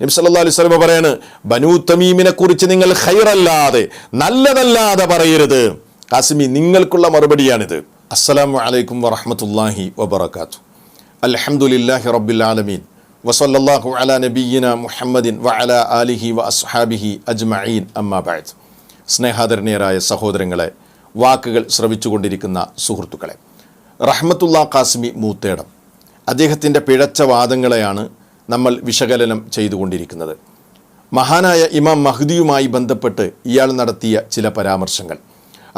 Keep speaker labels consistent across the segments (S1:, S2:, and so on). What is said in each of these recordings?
S1: നബി സല്ലല്ലാഹു അലൈഹി വസല്ലം പറയാണ്, ബനൂ തമീമിനെ കുറിച്ച് നിങ്ങൾ ഖൈറല്ലാതെ നല്ലതല്ലാതെ പറയരുത്. ഖാസിമി, നിങ്ങൾക്കുള്ള മറുപടിയാണിത്. അസ്സലാമു അലൈക്കും വറഹ്മത്തുള്ളാഹി വബറകാതുഹു. അൽഹംദുലില്ലാഹി റബ്ബിൽ ആലമീൻ വസല്ലല്ലാഹു അലാ നബിയ്യിനാ മുഹമ്മദിൻ വഅലാ ആലിഹി വഅസ്ഹാബിഹി അജ്മഈൻ. അമ്മാ ബഅദ്. സ്നേഹാദരണീയരായ സഹോദരങ്ങളെ, വാക്കുകൾ ശ്രവിച്ചുകൊണ്ടിരിക്കുന്ന സുഹൃത്തുക്കളെ, റഹ്മത്തുള്ള ഖാസിമി മൂത്തേടം അദ്ദേഹത്തിൻ്റെ പിഴച്ച വാദങ്ങളെയാണ് നമ്മൾ വിശകലനം ചെയ്തുകൊണ്ടിരിക്കുന്നത്. മഹാനായ ഇമാം മഹ്ദിയുമായി ബന്ധപ്പെട്ട് ഇയാൾ നടത്തിയ ചില പരാമർശങ്ങൾ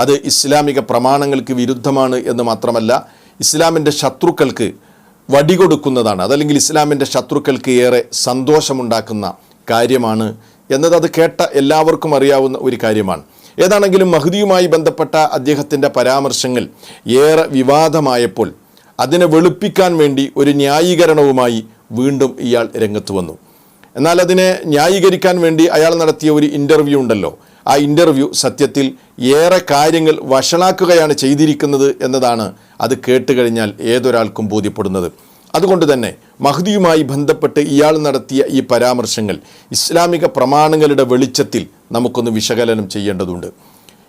S1: അത് ഇസ്ലാമിക പ്രമാണങ്ങൾക്ക് വിരുദ്ധമാണ് എന്ന് മാത്രമല്ല, ഇസ്ലാമിൻ്റെ ശത്രുക്കൾക്ക് വടികൊടുക്കുന്നതാണ്, അതല്ലെങ്കിൽ ഇസ്ലാമിൻ്റെ ശത്രുക്കൾക്ക് ഏറെ സന്തോഷമുണ്ടാക്കുന്ന കാര്യമാണ് എന്നത് അത് കേട്ട എല്ലാവർക്കും അറിയാവുന്ന ഒരു കാര്യമാണ്. ഏതാണെങ്കിലും മഹ്ദിയുമായി ബന്ധപ്പെട്ട അദ്ദേഹത്തിൻ്റെ പരാമർശങ്ങൾ ഏറെ വിവാദമായപ്പോൾ അതിനെ വെളുപ്പിക്കാൻ വേണ്ടി ഒരു ന്യായീകരണവുമായി വീണ്ടും ഇയാൾ രംഗത്ത് വന്നു. എന്നാൽ അതിനെ ന്യായീകരിക്കാൻ വേണ്ടി അയാൾ നടത്തിയ ഒരു ഇൻ്റർവ്യൂ ഉണ്ടല്ലോ, ആ ഇൻ്റർവ്യൂ സത്യത്തിൽ ഏറെ കാര്യങ്ങൾ വഷളാക്കുകയാണ് ചെയ്തിരിക്കുന്നത് എന്നതാണ് അത് കേട്ടുകഴിഞ്ഞാൽ ഏതൊരാൾക്കും ബോധ്യപ്പെടുന്നത്. അതുകൊണ്ട് തന്നെ മഹ്ദിയുമായി ബന്ധപ്പെട്ട് ഇയാൾ നടത്തിയ ഈ പരാമർശങ്ങൾ ഇസ്ലാമിക പ്രമാണങ്ങളുടെ വെളിച്ചത്തിൽ നമുക്കൊന്ന് വിശകലനം ചെയ്യേണ്ടതുണ്ട്.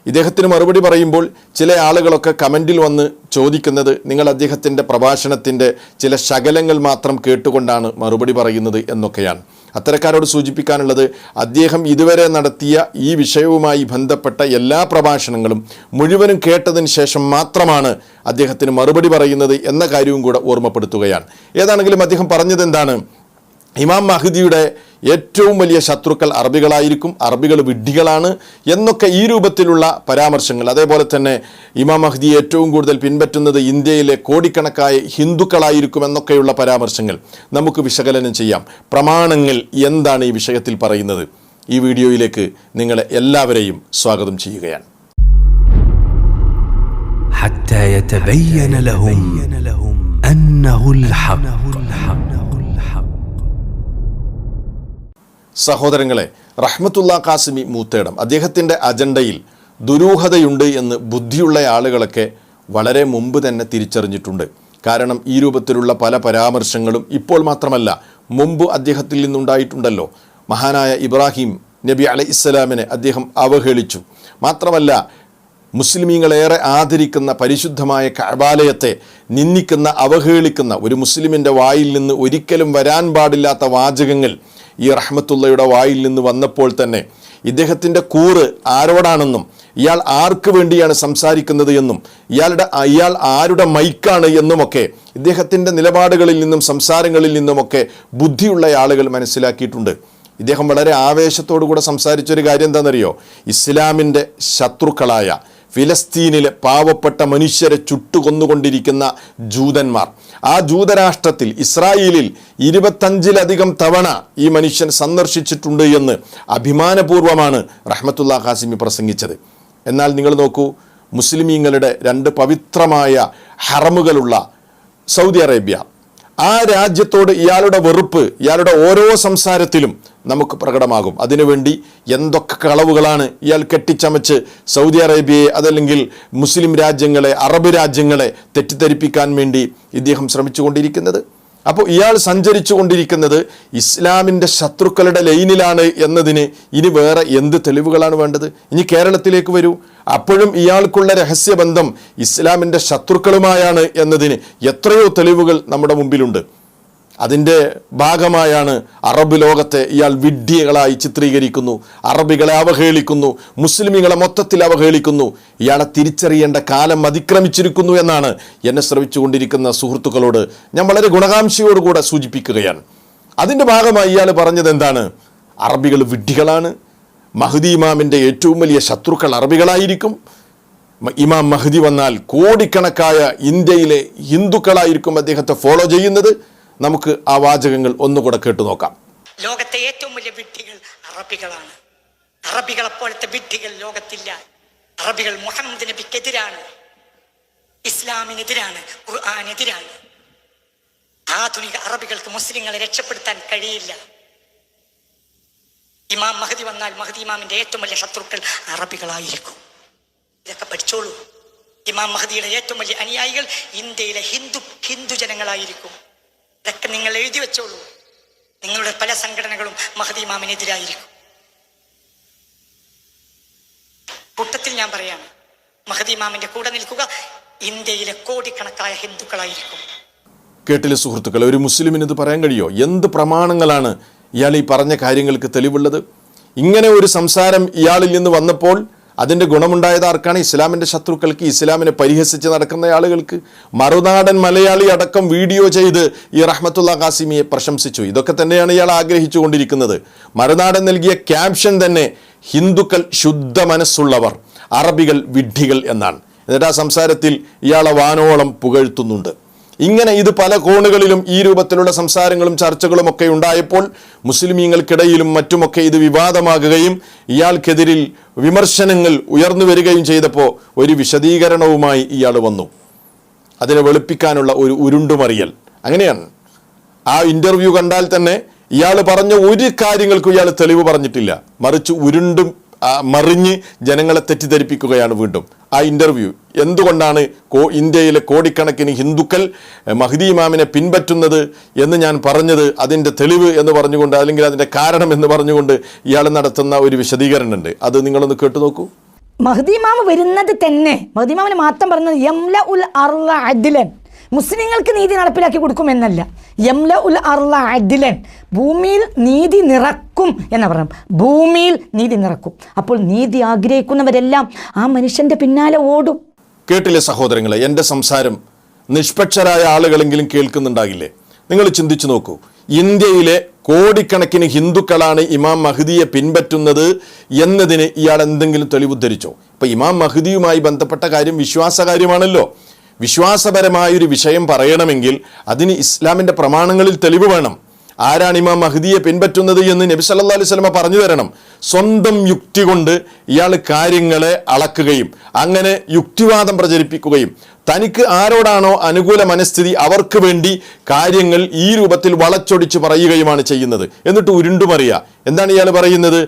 S1: ഇദ്ദേഹത്തിന് മറുപടി പറയുമ്പോൾ ചില ആളുകളൊക്കെ കമൻറ്റിൽ വന്ന് ചോദിക്കുന്നത്, നിങ്ങൾ അദ്ദേഹത്തിൻ്റെ പ്രഭാഷണത്തിൻ്റെ ചില ശകലങ്ങൾ മാത്രം കേട്ടുകൊണ്ടാണ് മറുപടി പറയുന്നത് എന്നൊക്കെയാണ്. അത്തരക്കാരോട് സൂചിപ്പിക്കാനുള്ളത്, അദ്ദേഹം ഇതുവരെ നടത്തിയ ഈ വിഷയവുമായി ബന്ധപ്പെട്ട എല്ലാ പ്രഭാഷണങ്ങളും മുഴുവനും കേട്ടതിന് ശേഷം മാത്രമാണ് അദ്ദേഹത്തിന് മറുപടി പറയുന്നത് എന്ന കാര്യവും കൂടെ ഓർമ്മപ്പെടുത്തുകയാണ്. ഏതാണെങ്കിലും അദ്ദേഹം പറഞ്ഞത് എന്താണ്? ഇമാം മഹ്ദിയുടെ ഏറ്റവും വലിയ ശത്രുക്കൾ അറബികളായിരിക്കും, അറബികൾ വിഡ്ഢികളാണ് എന്നൊക്കെ ഈ രൂപത്തിലുള്ള പരാമർശങ്ങൾ. അതേപോലെ തന്നെ ഇമാം മഹ്ദിയെ ഏറ്റവും കൂടുതൽ പിൻപറ്റുന്നത് ഇന്ത്യയിലെ കോടിക്കണക്കായ ഹിന്ദുക്കളായിരിക്കും എന്നൊക്കെയുള്ള പരാമർശങ്ങൾ നമുക്ക് വിശകലനം ചെയ്യാം. പ്രമാണങ്ങൾ എന്താണ് ഈ വിഷയത്തിൽ പറയുന്നത്? ഈ വീഡിയോയിലേക്ക് നിങ്ങളെ എല്ലാവരെയും സ്വാഗതം ചെയ്യുകയാണ്.
S2: حتى يتبين لهم أنه الحق.
S1: സഹോദരങ്ങളെ, റഹ്മത്തുള്ള ഖാസിമി മൂത്തേടം അദ്ദേഹത്തിൻ്റെ അജണ്ടയിൽ ദുരൂഹതയുണ്ട് എന്ന് ബുദ്ധിയുള്ള ആളുകളൊക്കെ വളരെ മുമ്പ് തന്നെ തിരിച്ചറിഞ്ഞിട്ടുണ്ട്. കാരണം ഈ രൂപത്തിലുള്ള പല പരാമർശങ്ങളും ഇപ്പോൾ മാത്രമല്ല മുമ്പ് അദ്ദേഹത്തിൽ നിന്നുണ്ടായിട്ടുണ്ടല്ലോ. മഹാനായ ഇബ്രാഹിം നബി അലൈഹിസ്സലാമിനെ അദ്ദേഹം അവഹേളിച്ചു. മാത്രമല്ല, മുസ്ലിമീങ്ങളേറെ ആദരിക്കുന്ന പരിശുദ്ധമായ കഅബാലയത്തെ നിന്ദിക്കുന്ന, അവഹേളിക്കുന്ന ഒരു മുസ്ലിമിൻ്റെ വായിൽ നിന്ന് ഒരിക്കലും വരാൻ പാടില്ലാത്ത വാചകങ്ങൾ ഈ റഹ്മത്തുള്ളയുടെ വായിൽ നിന്ന് വന്നപ്പോൾ തന്നെ ഇദ്ദേഹത്തിൻ്റെ കൂറ് ആരോടാണെന്നും ഇയാൾ ആർക്ക് വേണ്ടിയാണ് സംസാരിക്കുന്നത് എന്നും ഇയാൾ ആരുടെ മൈക്കാണ് എന്നുമൊക്കെ ഇദ്ദേഹത്തിൻ്റെ നിലപാടുകളിൽ നിന്നും സംസാരങ്ങളിൽ നിന്നുമൊക്കെ ബുദ്ധിയുള്ള ആളുകൾ മനസ്സിലാക്കിയിട്ടുണ്ട്. ഇദ്ദേഹം വളരെ ആവേശത്തോടു കൂടെ സംസാരിച്ചൊരു കാര്യം എന്താണെന്നറിയോ? ഇസ്ലാമിൻ്റെ ശത്രുക്കളായ ഫിലസ്തീനിലെ പാവപ്പെട്ട മനുഷ്യരെ ചുട്ടുകൊന്നുകൊണ്ടിരിക്കുന്ന ജൂതന്മാർ, ആ ജൂതരാഷ്ട്രത്തിൽ ഇസ്രായേലിൽ 25-ലധികം തവണ ഈ മനുഷ്യൻ സന്ദർശിച്ചിട്ടുണ്ട് എന്ന് അഭിമാനപൂർവ്വമാണ് റഹ്മത്തുള്ള ഖാസിമി പ്രസംഗിച്ചത്. എന്നാൽ നിങ്ങൾ നോക്കൂ, മുസ്ലിമീങ്ങളുടെ 2 പവിത്രമായ ഹറമുകളുള്ള സൗദി അറേബ്യ, ആ രാജ്യത്തോട് ഇയാളുടെ വെറുപ്പ് ഇയാളുടെ ഓരോ സംസാരത്തിലും നമുക്ക് പ്രകടമാകും. അതിനുവേണ്ടി എന്തൊക്കെ കളവുകളാണ് ഇയാൾ കെട്ടിച്ചമച്ച് സൗദി അറേബ്യയെ, അതല്ലെങ്കിൽ മുസ്ലിം രാജ്യങ്ങളെ, അറബ് രാജ്യങ്ങളെ തെറ്റിദ്ധരിപ്പിക്കാൻ വേണ്ടി ഇദ്ദേഹം ശ്രമിച്ചുകൊണ്ടിരിക്കുന്നത്. അപ്പോൾ ഇയാൾ സഞ്ചരിച്ചു കൊണ്ടിരിക്കുന്നത് ഇസ്ലാമിൻ്റെ ശത്രുക്കളുടെ ലൈനിലാണ് എന്നതിന് ഇനി വേറെ എന്ത് തെളിവുകളാണ് വേണ്ടത്? ഇനി കേരളത്തിലേക്ക് വരൂ, അപ്പോഴും ഇയാൾക്കുള്ള രഹസ്യബന്ധം ഇസ്ലാമിൻ്റെ ശത്രുക്കളുമായാണ് എന്നതിന് എത്രയോ തെളിവുകൾ നമ്മുടെ മുമ്പിലുണ്ട്. അതിൻ്റെ ഭാഗമായാണ് അറബ് ലോകത്തെ ഇയാൾ വിഡ്ഢികളായി ചിത്രീകരിക്കുന്നു, അറബികളെ അവഹേളിക്കുന്നു, മുസ്ലിമുകളെ മൊത്തത്തിൽ അവഹേളിക്കുന്നു. ഇയാളെ തിരിച്ചറിയേണ്ട കാലം അതിക്രമിച്ചിരിക്കുന്നു എന്നാണ് എന്നെ ശ്രമിച്ചുകൊണ്ടിരിക്കുന്ന സുഹൃത്തുക്കളോട് ഞാൻ വളരെ ഗുണകാംക്ഷയോടുകൂടെ സൂചിപ്പിക്കുകയാണ്. അതിൻ്റെ ഭാഗമായി ഇയാൾ പറഞ്ഞത് എന്താണ്? അറബികൾ വിഡ്ഢികളാണ്, മഹ്ദി ഇമാമിൻ്റെ ഏറ്റവും വലിയ ശത്രുക്കൾ അറബികളായിരിക്കും, ഇമാം മഹ്ദി വന്നാൽ കോടിക്കണക്കായ ഇന്ത്യയിലെ ഹിന്ദുക്കളായിരിക്കും അദ്ദേഹത്തെ ഫോളോ ചെയ്യുന്നത്. നമുക്ക് ആ വാചകങ്ങൾ ഒന്നുകൂടെ കേട്ടു നോക്കാം.
S3: ലോകത്തെ ഏറ്റവും വലിയ വിഡ്ഢികൾ അറബികളാണ്. അറബികളെ പോലത്തെ വിഡ്ഢികൾ ലോകത്തില്ല. അറബികൾ മുഹമ്മദ് നബിക്കെതിരാണ്, ഇസ്ലാമിനെതിരാണ്, ഖുർആനെതിരാണ്. ആധുനിക അറബികൾക്ക് മുസ്ലിങ്ങളെ രക്ഷപ്പെടുത്താൻ കഴിയില്ല. ഇമാം മഹ്ദി വന്നാൽ മഹ്ദി ഇമാമിന്റെ ഏറ്റവും വലിയ ശത്രുക്കൾ അറബികളായിരിക്കും. ഇതൊക്കെ പഠിച്ചോളൂ. ഇമാം മഹ്ദിയുടെ ഏറ്റവും വലിയ അനുയായികൾ ഇന്ത്യയിലെ ഹിന്ദു ജനങ്ങളായിരിക്കും. ഇതൊക്കെ നിങ്ങൾ എഴുതി വെച്ചോളൂ. നിങ്ങളുടെ പല സംഘടനകളും മഹദി ഇമാമിനെതിരായിരിക്കും. കൂട്ടത്തിൽ ഞാൻ പറയാണ്, മഹദി ഇമാമിന്റെ കൂടെ നിൽക്കുക ഇന്ത്യയിലെ കോടിക്കണക്കായ ഹിന്ദുക്കളായിരിക്കും.
S1: കേട്ടിലെ സുഹൃത്തുക്കളെ, ഒരു മുസ്ലിമിന് ഇത് പറയാൻ കഴിയോ? എന്ത് പ്രമാണങ്ങളാണ് ഇയാൾ ഈ പറഞ്ഞ കാര്യങ്ങൾക്ക് തെളിവുള്ളത്? ഇങ്ങനെ ഒരു സംസാരം ഇയാളിൽ നിന്ന് വന്നപ്പോൾ അതിൻ്റെ ഗുണമുണ്ടായത് ആർക്കാണ്? ഇസ്ലാമിൻ്റെ ശത്രുക്കൾക്ക്, ഇസ്ലാമിനെ പരിഹസിച്ച് നടക്കുന്ന ആളുകൾക്ക്. മറുനാടൻ മലയാളി അടക്കം വീഡിയോ ചെയ്ത് ഈ റഹ്മത്തുള്ള ഖാസിമിയെ പ്രശംസിച്ചു. ഇതൊക്കെ തന്നെയാണ് ഇയാൾ ആഗ്രഹിച്ചു കൊണ്ടിരിക്കുന്നത്. മറുനാടൻ നൽകിയ ക്യാപ്ഷൻ തന്നെ ഹിന്ദുക്കൾ ശുദ്ധ മനസ്സുള്ളവർ, അറബികൾ വിഡ്ഢികൾ എന്നാണ്. എന്നിട്ട് ആ സംസാരത്തിൽ ഇയാളെ വാനോളം പുകഴ്ത്തുന്നുണ്ട്. ഇങ്ങനെ ഇത് പല കോണുകളിലും ഈ രൂപത്തിലുള്ള സംസാരങ്ങളും ചർച്ചകളും ഒക്കെ ഉണ്ടായപ്പോൾ മുസ്ലിമീങ്ങൾക്കിടയിലും മറ്റുമൊക്കെ ഇത് വിവാദമാകുകയും ഇയാൾക്കെതിരിൽ വിമർശനങ്ങൾ ഉയർന്നു വരികയും ചെയ്തപ്പോൾ ഒരു വിശദീകരണവുമായി ഇയാൾ വന്നു. അതിനെ വെളുപ്പിക്കാനുള്ള ഒരു ഉരുണ്ടുമറിയൽ. അങ്ങനെയാണ് ആ ഇൻ്റർവ്യൂ കണ്ടാൽ തന്നെ ഇയാൾ പറഞ്ഞ ഒരു കാര്യങ്ങൾക്കും ഇയാൾ തെളിവ് പറഞ്ഞിട്ടില്ല. മറിച്ച് മറിഞ്ഞ് ജനങ്ങളെ തെറ്റിദ്ധരിപ്പിക്കുകയാണ് വീണ്ടും. ആ ഇൻ്റർവ്യൂ എന്തുകൊണ്ടാണ് ഇന്ത്യയിലെ കോടിക്കണക്കിന് ഹിന്ദുക്കൾ മഹ്ദി ഇമാമിനെ പിൻപറ്റുന്നത് എന്ന് ഞാൻ പറഞ്ഞത്, അതിൻ്റെ തെളിവ് എന്ന് പറഞ്ഞുകൊണ്ട്, അല്ലെങ്കിൽ അതിൻ്റെ കാരണം എന്ന് പറഞ്ഞുകൊണ്ട് ഇയാൾ നടത്തുന്ന ഒരു വിശദീകരണമുണ്ട്. അത് നിങ്ങളൊന്ന് കേട്ടു നോക്കൂ.
S4: മഹ്ദി ഇമാം വരുന്നത് തന്നെ, മഹ്ദി ഇമാമിന് മാത്രം പറയുന്നത് യംല ഉൽ അർള അദ്ലൻ, മുസ്ലിങ്ങൾക്ക് നീതി നടപ്പിലാക്കി കൊടുക്കുമെന്നല്ല. യംല ഉൽ അർള അദ്ലൻ, ഭൂമിയിൽ നീതി നിറക്കും എന്ന് പറഞ്ഞു. ഭൂമിയിൽ നീതി നിറക്കും. അപ്പോൾ നീതി ആഗ്രഹിക്കുന്നവരെല്ലാം ആ മനുഷ്യൻ്റെ പിന്നാലെ ഓടും.
S1: കേട്ടില്ലേ സഹോദരങ്ങളെ, എൻ്റെ സംസാരം നിഷ്പക്ഷരായ ആളുകളെങ്കിലും കേൾക്കുന്നുണ്ടാകില്ലേ? നിങ്ങൾ ചിന്തിച്ചു നോക്കൂ. ഇന്ത്യയിലെ കോടിക്കണക്കിന് ഹിന്ദുക്കളാണ് ഇമാം മഹ്ദിയെ പിൻപറ്റുന്നത് എന്നതിന് ഇയാൾ എന്തെങ്കിലും തെളിവുദ്ധരിച്ചോ? ഇപ്പം ഇമാം മഹ്ദിയുമായി ബന്ധപ്പെട്ട കാര്യം വിശ്വാസകാര്യമാണല്ലോ. വിശ്വാസപരമായൊരു വിഷയം പറയണമെങ്കിൽ അതിന് ഇസ്ലാമിൻ്റെ പ്രമാണങ്ങളിൽ തെളിവ് വേണം. ആരാണ് ഇമാം മഹ്ദിയെ പിൻപറ്റുന്നത് എന്ന് നബി സല്ലല്ലാഹു അലൈഹി വസല്ലം പറഞ്ഞു തരണം. സ്വന്തം യുക്തി കൊണ്ട് ഇയാൾ കാര്യങ്ങളെ അളക്കുകയും അങ്ങനെ യുക്തിവാദം പ്രചരിപ്പിക്കുകയും തനിക്ക് ആരോടാണോ അനുകൂല മനസ്ഥിതി അവർക്ക് വേണ്ടി കാര്യങ്ങൾ ഈ രൂപത്തിൽ വളച്ചൊടിച്ച് പറയുകയുമാണ് ചെയ്യുന്നത്. എന്നിട്ട് ഉരുണ്ടുമറിയുക. എന്താണ് ഇയാൾ പറയുന്നത്?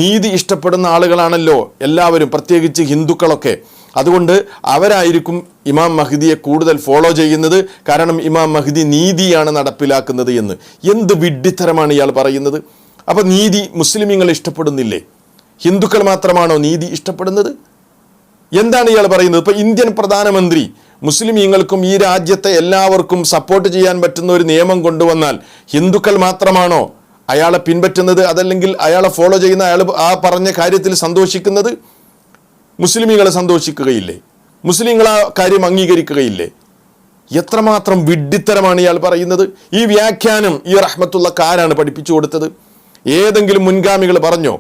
S1: നീതി ഇഷ്ടപ്പെടുന്ന ആളുകളാണല്ലോ എല്ലാവരും, പ്രത്യേകിച്ച് ഹിന്ദുക്കളൊക്കെ. അതുകൊണ്ട് അവരായിരിക്കും ഇമാം മഹ്ദിയെ കൂടുതൽ ഫോളോ ചെയ്യുന്നത്, കാരണം ഇമാം മഹ്ദി നീതിയാണ് നടപ്പിലാക്കുന്നത് എന്ന്. എന്ത് വിഡ്ഢിത്തരമാണ് ഇയാൾ പറയുന്നത്? അപ്പം നീതി മുസ്ലിമീങ്ങൾ ഇഷ്ടപ്പെടുന്നില്ലേ? ഹിന്ദുക്കൾ മാത്രമാണോ നീതി ഇഷ്ടപ്പെടുന്നത്? എന്താണ് ഇയാൾ പറയുന്നത്? ഇപ്പം ഇന്ത്യൻ പ്രധാനമന്ത്രി മുസ്ലിമീങ്ങൾക്കും ഈ രാജ്യത്തെ എല്ലാവർക്കും സപ്പോർട്ട് ചെയ്യാൻ പറ്റുന്ന ഒരു നിയമം കൊണ്ടുവന്നാൽ ഹിന്ദുക്കൾ മാത്രമാണോ അയാളെ പിൻപറ്റുന്നത്, അതല്ലെങ്കിൽ അയാളെ ഫോളോ ചെയ്യുന്ന, അയാൾ ആ പറഞ്ഞ കാര്യത്തിൽ സന്തോഷിക്കുന്നത്? മുസ്ലിമീങ്ങളെ സന്തോഷിക്കുകയില്ലേ? മുസ്ലിങ്ങൾ ആ കാര്യം അംഗീകരിക്കുകയില്ലേ? എത്രമാത്രം വിഡ്ഢിത്തരമാണ് ഇയാൾ പറയുന്നത്? ഈ വ്യാഖ്യാനം ഈ റഹ്മത്തുള്ളക്ക് ആരാണ് പഠിപ്പിച്ചു കൊടുത്തത്? ഏതെങ്കിലും മുൻഗാമികൾ പറഞ്ഞോ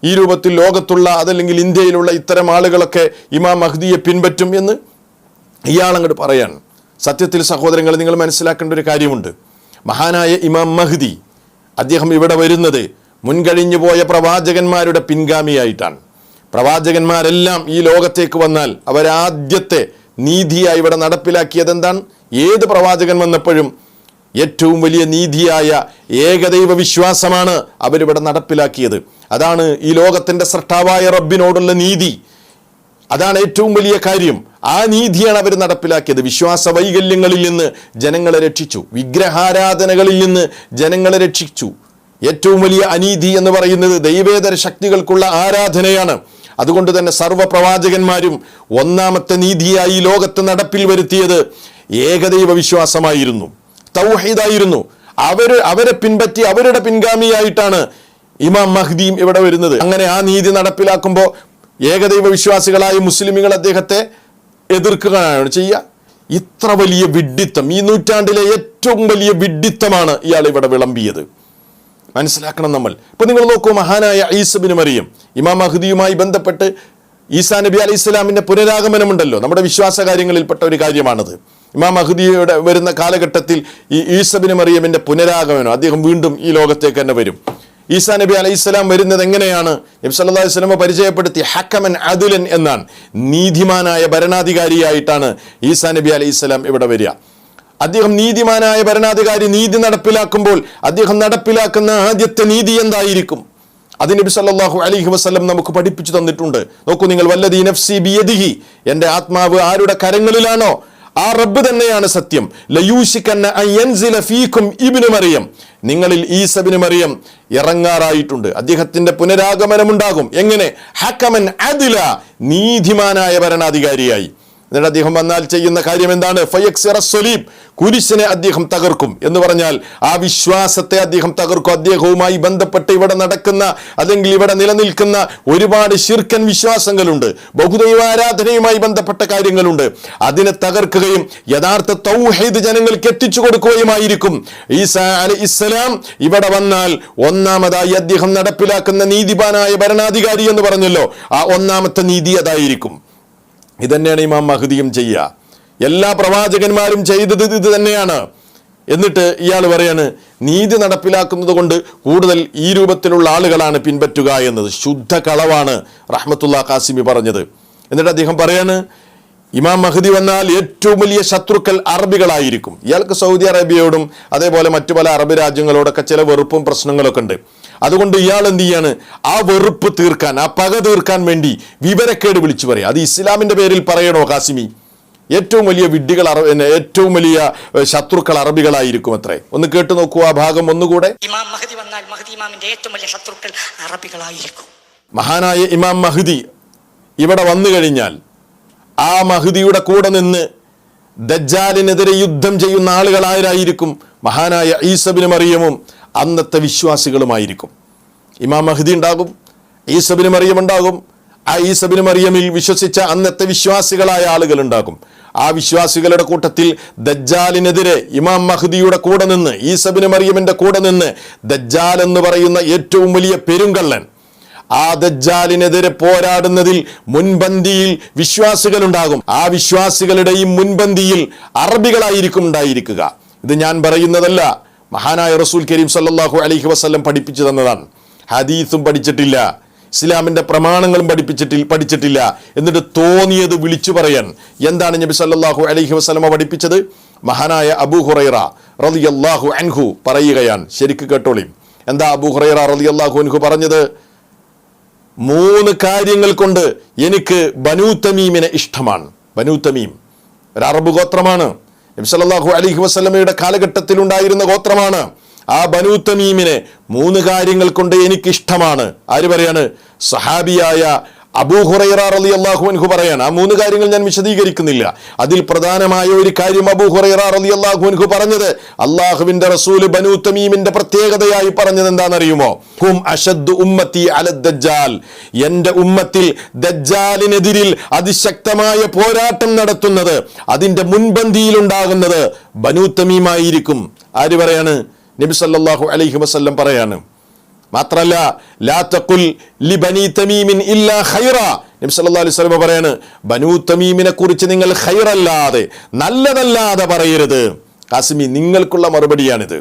S1: ഈ രൂപത്തിൽ ലോകത്തുള്ള അതല്ലെങ്കിൽ ഇന്ത്യയിലുള്ള ഇത്തരം ആളുകളൊക്കെ ഇമാം മഹ്ദിയെ പിൻപറ്റും എന്ന്? ഇയാളങ്ങോട്ട് പറയാണ്. സത്യത്തിൽ സഹോദരങ്ങൾ, നിങ്ങൾ മനസ്സിലാക്കേണ്ട ഒരു കാര്യമുണ്ട്. മഹാനായ ഇമാം മഹ്ദി അദ്ദേഹം ഇവിടെ വരുന്നത് മുൻകഴിഞ്ഞു പോയ പ്രവാചകന്മാരുടെ പിൻഗാമിയായിട്ടാണ്. പ്രവാചകന്മാരെല്ലാം ഈ ലോകത്തേക്ക് വന്നാൽ അവരാദ്യത്തെ നീതിയായി ഇവിടെ നടപ്പിലാക്കിയത് എന്താണ്? ഏത് പ്രവാചകൻ വന്നപ്പോഴും ഏറ്റവും വലിയ നീതിയായ ഏകദൈവ വിശ്വാസമാണ് അവരിവിടെ നടപ്പിലാക്കിയത്. അതാണ് ഈ ലോകത്തിൻ്റെ സൃഷ്ടാവായ റബ്ബിനോടുള്ള നീതി. അതാണ് ഏറ്റവും വലിയ കാര്യം. ആ നീതിയാണ് അവർ നടപ്പിലാക്കിയത്. വിശ്വാസ വൈകല്യങ്ങളിൽ നിന്ന് ജനങ്ങളെ രക്ഷിച്ചു, വിഗ്രഹാരാധനകളിൽ നിന്ന് ജനങ്ങളെ രക്ഷിച്ചു. ഏറ്റവും വലിയ അനീതി എന്ന് പറയുന്നത് ദൈവേതര ശക്തികൾക്കുള്ള ആരാധനയാണ്. അതുകൊണ്ട് തന്നെ സർവ്വ പ്രവാചകന്മാരും ഒന്നാമത്തെ നീതിയായി ലോകത്ത് നടപ്പിൽ വരുത്തിയത് ഏകദൈവ വിശ്വാസമായിരുന്നു, തൗഹീദായിരുന്നു. അവരെ പിൻപറ്റി അവരുടെ പിൻഗാമിയായിട്ടാണ് ഇമാം മഹ്ദിയും ഇവിടെ വരുന്നത്. അങ്ങനെ ആ നീതി നടപ്പിലാക്കുമ്പോൾ ഏകദൈവ വിശ്വാസികളായ മുസ്ലിമുകൾ അദ്ദേഹത്തെ എതിർക്കുകയാണ് ചെയ്യുക. ഇത്ര വലിയ വിഡ്ഢിത്തം, ഈ നൂറ്റാണ്ടിലെ ഏറ്റവും വലിയ വിഡ്ഢിത്തമാണ് ഇയാൾ ഇവിടെ വിളമ്പിയത്. മനസ്സിലാക്കണം നമ്മൾ. ഇപ്പം നിങ്ങൾ നോക്കൂ, മഹാനായ ഈസ ബിൻ മറിയം, ഇമാം മഹ്ദിയുമായി ബന്ധപ്പെട്ട് ഈസാ നബി അലൈഹി സ്വലാമിൻ്റെ പുനരാഗമനമുണ്ടല്ലോ, നമ്മുടെ വിശ്വാസ കാര്യങ്ങളിൽപ്പെട്ട ഒരു കാര്യമാണത്. ഇമാം മഹ്ദിയുടെ വരുന്ന കാലഘട്ടത്തിൽ ഈ ഈസ ബിൻ മറിയമിൻ്റെ പുനരാഗമനം, അദ്ദേഹം വീണ്ടും ഈ ലോകത്തേക്ക് തന്നെ വരും. ഈസാ നബി അലൈഹി സ്വലാം വരുന്നത് എങ്ങനെയാണ്? നബി സല്ലല്ലാഹു അലൈഹി വസല്ലം പരിചയപ്പെടുത്തി ഹക്കമൻ അദുലൻ എന്നാണ്, നീതിമാനായ ഭരണാധികാരിയായിട്ടാണ് ഈസാ നബി അലൈഹി സ്വലാം ഇവിടെ വരിക. അദ്ദേഹം നീതിമാനായ ഭരണാധികാരി നീതി നടപ്പിലാക്കുമ്പോൾ അദ്ദേഹം നടപ്പിലാക്കുന്ന ആദ്യത്തെ നീതി എന്തായിരിക്കും? അത് നബി സല്ലല്ലാഹു അലൈഹി വസല്ലം നമുക്ക് പഠിപ്പിച്ചു തന്നിട്ടുണ്ട്. നോക്കൂ നിങ്ങൾ, വല്ലദീ നഫ്സി ബിയദിഹി, എൻ്റെ ആത്മാവ് ആരുടെ കരങ്ങളിലാണോ ആ റബ്ബ് തന്നെയാണ് സത്യം. ലയൂഷിക്കന്ന അൻ യൻസില ഫീകും ഇബ്നു മറിയം, നിങ്ങളിൽ ഈസ ഇബ്നു മറിയം ഇറങ്ങാറായിട്ടുണ്ട്. അദ്ദേഹത്തിന്റെ പുനരാഗമനമുണ്ടാകും. എങ്ങനെ? ഹക്കമൻ അദില, നീതിമാനായ ഭരണാധികാരിയായി. എന്നിട്ട് അദ്ദേഹം വന്നാൽ ചെയ്യുന്ന കാര്യം എന്താണ്? ഫയക്സിറ സ്വലീബ്, കുരിശിനെ അദ്ദേഹം തകർക്കും എന്ന് പറഞ്ഞാൽ ആ വിശ്വാസത്തെ അദ്ദേഹം തകർക്കും. അദ്ദേഹവുമായി ബന്ധപ്പെട്ട് ഇവിടെ നടക്കുന്ന അല്ലെങ്കിൽ ഇവിടെ നിലനിൽക്കുന്ന ഒരുപാട് ശിർക്കൻ വിശ്വാസങ്ങളുണ്ട്, ബഹുദൈവാരാധനയുമായി ബന്ധപ്പെട്ട കാര്യങ്ങളുണ്ട്. അതിനെ തകർക്കുകയും യഥാർത്ഥ തൗഹീദ് ജനങ്ങൾക്ക് എത്തിച്ചു കൊടുക്കുകയുമായിരിക്കും. ഈസാ അലൈഹിസ്സലാം ഇവിടെ വന്നാൽ ഒന്നാമതായി അദ്ദേഹം നടപ്പിലാക്കുന്ന നീതിമാനായ ഭരണാധികാരി എന്ന് പറഞ്ഞല്ലോ, ആ ഒന്നാമത്തെ നീതി അതായിരിക്കും. ഇതന്നെയാണ് ഇമാം മഹ്ദിയും ചെയ്യുക. എല്ലാ പ്രവാചകന്മാരും ചെയ്തത് ഇത് തന്നെയാണ്. എന്നിട്ട് ഇയാൾ പറയാണ് നീതി നടപ്പിലാക്കുന്നത് കൊണ്ട് കൂടുതൽ ഈ രൂപത്തിലുള്ള ആളുകളാണ് പിൻപറ്റുക എന്നത് ശുദ്ധ കളവാണ് റഹ്മത്തുള്ളാഹി ഖാസിമി പറഞ്ഞത്. എന്നിട്ട് അദ്ദേഹം പറയാണ് ഇമാം മഹ്ദി വന്നാൽ ഏറ്റവും വലിയ ശത്രുക്കൾ അറബികളായിരിക്കും. ഇയാൾക്ക് സൗദി അറേബ്യയോടും അതേപോലെ മറ്റു പല അറബ് രാജ്യങ്ങളോടൊക്കെ ചില വെറുപ്പും പ്രശ്നങ്ങളൊക്കെ ഉണ്ട്. അതുകൊണ്ട് ഇയാൾ എന്ത് ചെയ്യാണ്? ആ വെറുപ്പ് തീർക്കാൻ, ആ പക തീർക്കാൻ വേണ്ടി വിവരക്കേട് വിളിച്ചു പറയാം. അത് ഇസ്ലാമിന്റെ പേരിൽ പറയണോ ഖാസിമി? ഏറ്റവും വലിയ വിഡ്ഢികൾ ഏറ്റവും വലിയ ശത്രുക്കൾ അറബികളായിരിക്കും അത്രേ. ഒന്ന് കേട്ടു നോക്കൂ ആ ഭാഗം ഒന്നുകൂടെ.
S3: ഇമാം മഹ്ദി വന്നാൽ മഹ്ദി ഇമാമിന്റെ ഏറ്റവും വലിയ ശത്രുക്കൾ അറബികളായിരിക്കും.
S1: മഹാനായ ഇമാം മഹ്ദി ഇവിടെ വന്നു കഴിഞ്ഞാൽ ആ മഹ്ദിയുടെ കൂടെ നിന്ന് ദജ്ജാലിനെതിരെ യുദ്ധം ചെയ്യുന്ന ആളുകൾ ആരായിരിക്കും? മഹാനായ ഈസ ഇബ്നു മറിയമും അന്നത്തെ വിശ്വാസികളുമായിരിക്കും. ഇമാം മഹ്ദി ഉണ്ടാകും, ഈസ ഇബ്നു മറിയം ഉണ്ടാകും. ആ ഈസ ഇബ്നു മറിയമിൽ വിശ്വസിച്ച അന്നത്തെ വിശ്വാസികളായ ആളുകൾ ഉണ്ടാകും. ആ വിശ്വാസികളുടെ കൂട്ടത്തിൽ ദജ്ജാലിനെതിരെ ഇമാം മഹ്ദിയുടെ കൂടെ നിന്ന്, ഈസ ഇബ്നു മറിയമിന്റെ കൂടെ നിന്ന് ദജ്ജാൽ എന്ന് പറയുന്ന ഏറ്റവും വലിയ പെരുങ്കള്ളൻ, ആ ദജ്ജാലിനെതിരെ പോരാടുന്നതിൽ മുൻപന്തിയിൽ വിശ്വാസികളുണ്ടാകും. ആ വിശ്വാസികളുടെയും മുൻപന്തിയിൽ അറബികളായിരിക്കും ഉണ്ടായിരിക്കുക. ഇത് ഞാൻ പറയുന്നതല്ല, മഹാനായ റസൂൽ കരീം സല്ലല്ലാഹു അലൈഹി വസല്ലം പഠിപ്പിച്ചു തന്നതാണ്. ഹദീസും പഠിച്ചിട്ടില്ല, ഇസ്ലാമിന്റെ പ്രമാണങ്ങളും പഠിച്ചിട്ടില്ല. എന്നിട്ട് തോന്നിയത് വിളിച്ചു പറയാൻ എന്താണ് നബി സല്ലല്ലാഹു അലൈഹി വസല്ലം പഠിപ്പിച്ചത്? മഹാനായ അബൂ ഹുറൈറ റളിയല്ലാഹു അൻഹു പറയുകയാണ്, ശരിക്ക് കേട്ടോളി. എന്താ അബൂ ഹുറൈറ റളിയല്ലാഹു അൻഹു പറഞ്ഞത്? 3 കാര്യങ്ങൾ കൊണ്ട് എനിക്ക് ബനൂ തമീമിനെ ഇഷ്ടമാണ്. ബനൂ തമീം ഒരു അറബ് ഗോത്രമാണ്. നബി സല്ലല്ലാഹു അലൈഹി വസല്ലമയുടെ കാലഘട്ടത്തിൽ ഉണ്ടായിരുന്ന ഗോത്രമാണ്. ആ ബനൂ തമീമിനെ 3 കാര്യങ്ങൾ കൊണ്ട് എനിക്ക് ഇഷ്ടമാണ്. ആര് പറയാണ്? സഹാബിയായ അബൂ ഹുറൈറ റളിയല്ലാഹു അൻഹു പറയാണ്. ആ 3 കാര്യങ്ങൾ ഞാൻ വിശദീകരിക്കുന്നില്ല. അതിൽ പ്രധാനമായ ഒരു കാര്യം അബൂ ഹുറൈറ റളിയല്ലാഹു അൻഹു പറഞ്ഞത്, അല്ലാഹുവിന്റെ റസൂൽ ബനൂ തമീമിന്റെ പ്രത്യേകതയായി പറഞ്ഞത് എന്താണെന്നറിയുമോ? ഹും അശദ്ദു ഉമ്മത്തി അലദ് ദജ്ജാൽ, എന്റെ ഉമ്മത്തിൽ ദജ്ജാലിനെതിരിൽ അതിശക്തമായ പോരാട്ടം നടത്തുന്നത്, അതിന്റെ മുൻപന്തിയിൽ ഉണ്ടാകുന്നത് ബനൂ തമീമായിരിക്കും. ആര് പറയാണ്? നബി സല്ലല്ലാഹു അലൈഹി വസല്ലം പറയാണ്. മാത്രല്ല ലാ തഖുൽ ലി ബനി തമീമിൻ ഇല്ലാ ഖൈറ, നബി സല്ലല്ലാഹു അലൈഹി വസല്ലം പറയാണ് ബനൂ തമീമിനെ കുറിച്ച് നിങ്ങൾ ഖൈറല്ലാതെ, നല്ലതല്ലാതെ പറയരുത്. ഖാസിമി, നിങ്ങൾക്കുള്ള മറുപടിയാണിത്,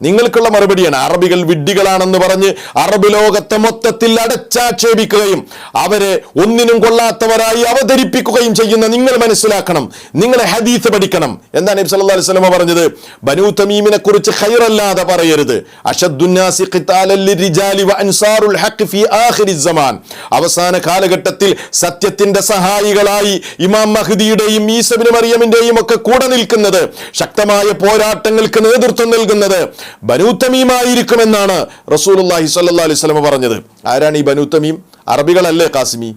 S1: നിങ്ങൾക്കുള്ള മറുപടിയാണ്. അറബികൾ വിഡ്ഢികളാണെന്ന് പറഞ്ഞ് അറബ് ലോകത്തെ മൊത്തത്തിൽ അടച്ചാക്ഷേപിക്കുകയും അവരെ ഒന്നിനും കൊള്ളാത്തവരായി അവതരിപ്പിക്കുകയും ചെയ്യുന്ന നിങ്ങൾ മനസ്സിലാക്കണം, നിങ്ങൾ ഹദീസ് പഠിക്കണം. എന്താണ് നബി സല്ലല്ലാഹു അലൈഹി വസല്ലം പറഞ്ഞത്? ബനൂ തമീമിനെ കുറിച്ച് ഖൈറല്ലാതെ പറയരുത്. അശദ്ദുന്നാസി ഖിതാലൽ ലിരിജാലി വ അൻസാറുൽ ഹഖ് ഫീ ആഖിരിസ് സമാൻ, അവസാന കാലഘട്ടത്തിൽ സത്യത്തിന്റെ സഹായികളായി ഇമാം മഹ്ദിയുടെയും ഈസ ഇബ്നു മറിയമിന്റെയും ഒക്കെ കൂടെ നിൽക്കുന്നത്, ശക്തമായ പോരാട്ടങ്ങൾക്ക് നേതൃത്വം നൽകുന്നത് ബനൂ തമീമായിരിക്കുമെന്നാണ് റസൂലുള്ളാഹി സ്വല്ലല്ലാഹു അലൈഹി വസല്ലം പറഞ്ഞത്. ആരാണ് ഈ ബനൂ തമീം? അറബികളല്ലേ ഖാസിമി?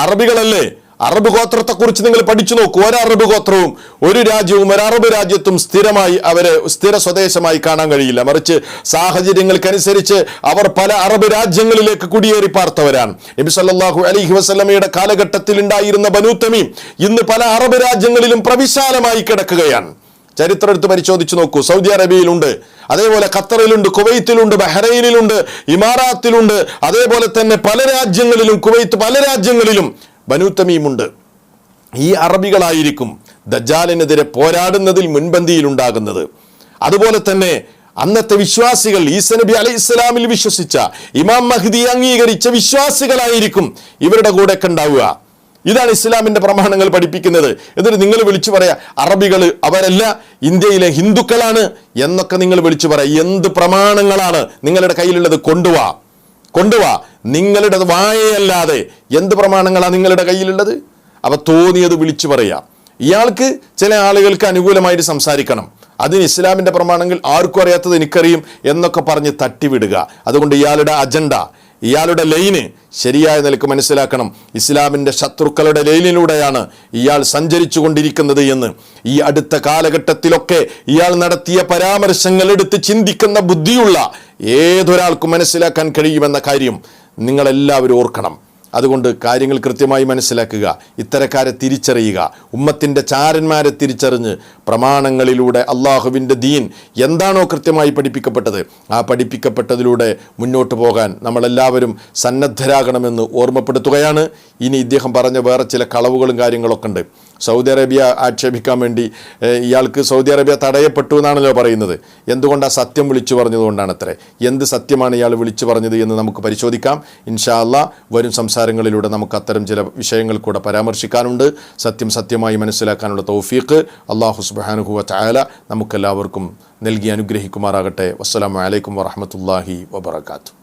S1: അറബികളല്ലേ? അറബ് ഗോത്രത്തെ കുറിച്ച് നിങ്ങൾ പഠിച്ചു നോക്കൂ. ഒരു അറബ് ഗോത്രവും ഒരു രാജ്യവും ഒരു അറബ് രാജ്യത്തും സ്ഥിരമായി അവരെ സ്ഥിര സ്വദേശമായി കാണാൻ കഴിയില്ല. മറിച്ച് സാഹചര്യങ്ങൾക്കനുസരിച്ച് അവർ പല അറബ് രാജ്യങ്ങളിലേക്ക് കുടിയേറി പാർത്തവരാണ്. നബി സല്ലല്ലാഹു അലൈഹി വസല്ലമയുടെ കാലഘട്ടത്തിൽ ഉണ്ടായിരുന്ന ബനൂ തമീം ഇന്ന് പല അറബ് രാജ്യങ്ങളിലും പ്രവിശാലമായി കിടക്കുകയാണ്. ചരിത്രം എടുത്ത് പരിശോധിച്ചു നോക്കൂ. സൗദി അറേബ്യയിലുണ്ട്, അതേപോലെ ഖത്തറിലുണ്ട്, കുവൈത്തിലുണ്ട്, ബഹ്റൈനിലുണ്ട്, ഇമാറാത്തിലുണ്ട്, അതേപോലെ തന്നെ പല രാജ്യങ്ങളിലും, കുവൈത്ത് പല രാജ്യങ്ങളിലും ബനൂ തമീമുണ്ട്. ഈ അറബികളായിരിക്കും ദജ്ജാലിനെതിരെ പോരാടുന്നതിൽ മുൻപന്തിയിലുണ്ടാകുന്നത്. അതുപോലെ തന്നെ അന്നത്തെ വിശ്വാസികൾ, ഈസാ നബി അലൈഹിസ്സലാമിൽ വിശ്വസിച്ച, ഇമാം മഹ്ദി അംഗീകരിച്ച വിശ്വാസികളായിരിക്കും ഇവരുടെ കൂടെ ഒക്കെ ഉണ്ടാവുക. ഇതാണ് ഇസ്ലാമിന്റെ പ്രമാണങ്ങൾ പഠിപ്പിക്കുന്നത്. എന്നിട്ട് നിങ്ങൾ വിളിച്ചു പറയാ അറബികൾ അവരല്ല, ഇന്ത്യയിലെ ഹിന്ദുക്കളാണ് എന്നൊക്കെ നിങ്ങൾ വിളിച്ചു പറയാം. എന്ത് പ്രമാണങ്ങളാണ് നിങ്ങളുടെ കയ്യിലുള്ളത്? കൊണ്ടുവാ. നിങ്ങളുടെ വായയല്ലാതെ എന്ത് പ്രമാണങ്ങളാണ് നിങ്ങളുടെ കയ്യിലുള്ളത്? അവ തോന്നിയത് വിളിച്ചു പറയാം. ഇയാൾക്ക് ചില ആളുകൾക്ക് അനുകൂലമായിട്ട് സംസാരിക്കണം, അതിന് ഇസ്ലാമിൻ്റെ പ്രമാണങ്ങൾ ആർക്കും അറിയാത്തത് എനിക്കറിയും എന്നൊക്കെ പറഞ്ഞ് തട്ടിവിടുക. അതുകൊണ്ട് ഇയാളുടെ അജണ്ട, ഇയാളുടെ ലൈന് ശരിയായ നിലക്ക് മനസ്സിലാക്കണം. ഇസ്ലാമിൻ്റെ ശത്രുക്കളുടെ ലൈനിലൂടെയാണ് ഇയാൾ സഞ്ചരിച്ചു കൊണ്ടിരിക്കുന്നത് എന്ന് ഈ അടുത്ത കാലഘട്ടത്തിലൊക്കെ ഇയാൾ നടത്തിയ പരാമർശങ്ങൾ എടുത്ത് ചിന്തിക്കുന്ന ബുദ്ധിയുള്ള ഏതൊരാൾക്കും മനസ്സിലാക്കാൻ കഴിയുമെന്ന കാര്യം നിങ്ങളെല്ലാവരും ഓർക്കണം. അതുകൊണ്ട് കാര്യങ്ങൾ കൃത്യമായി മനസ്സിലാക്കുക, ഇത്തരക്കാരെ തിരിച്ചറിയുക, ഉമ്മത്തിൻ്റെ ചാരന്മാരെ തിരിച്ചറിഞ്ഞ് പ്രമാണങ്ങളിലൂടെ അള്ളാഹുവിൻ്റെ ദീൻ എന്താണോ കൃത്യമായി പഠിപ്പിക്കപ്പെട്ടത് ആ പഠിപ്പിക്കപ്പെട്ടതിലൂടെ മുന്നോട്ട് പോകാൻ നമ്മളെല്ലാവരും സന്നദ്ധരാകണമെന്ന് ഓർമ്മപ്പെടുത്തുകയാണ്. ഇനി ഇദ്ദേഹം പറഞ്ഞ വേറെ ചില കളവുകളും കാര്യങ്ങളൊക്കെ ഉണ്ട്. സൗദി അറേബ്യ ആക്ഷേപിക്കാൻ വേണ്ടി ഇയാൾക്ക് സൗദി അറേബ്യ തടയപ്പെട്ടു എന്നാണല്ലോ പറയുന്നത്. എന്തുകൊണ്ട് ആ സത്യം വിളിച്ചു പറഞ്ഞതുകൊണ്ടാണ് അത്രേ. എന്ത് സത്യമാണ് ഇയാൾ വിളിച്ചു പറഞ്ഞത് എന്ന് നമുക്ക് പരിശോധിക്കാം. ഇൻഷാ അല്ലാഹ് വരും സംസാരങ്ങളിലൂടെ നമുക്ക് അത്തരം ചില വിഷയങ്ങൾ കൂടെ പരാമർശിക്കാനുണ്ട്. സത്യമായി മനസ്സിലാക്കാനുള്ള തൗഫീഖ് അല്ലാഹു സുബ്ഹാനഹു വ തആല നമുക്കെല്ലാവർക്കും നൽകി അനുഗ്രഹിക്കുമാറാകട്ടെ. വസ്സലാമു അലൈക്കും വറഹ്മത്തുള്ളാഹി വബറകാതുഹു.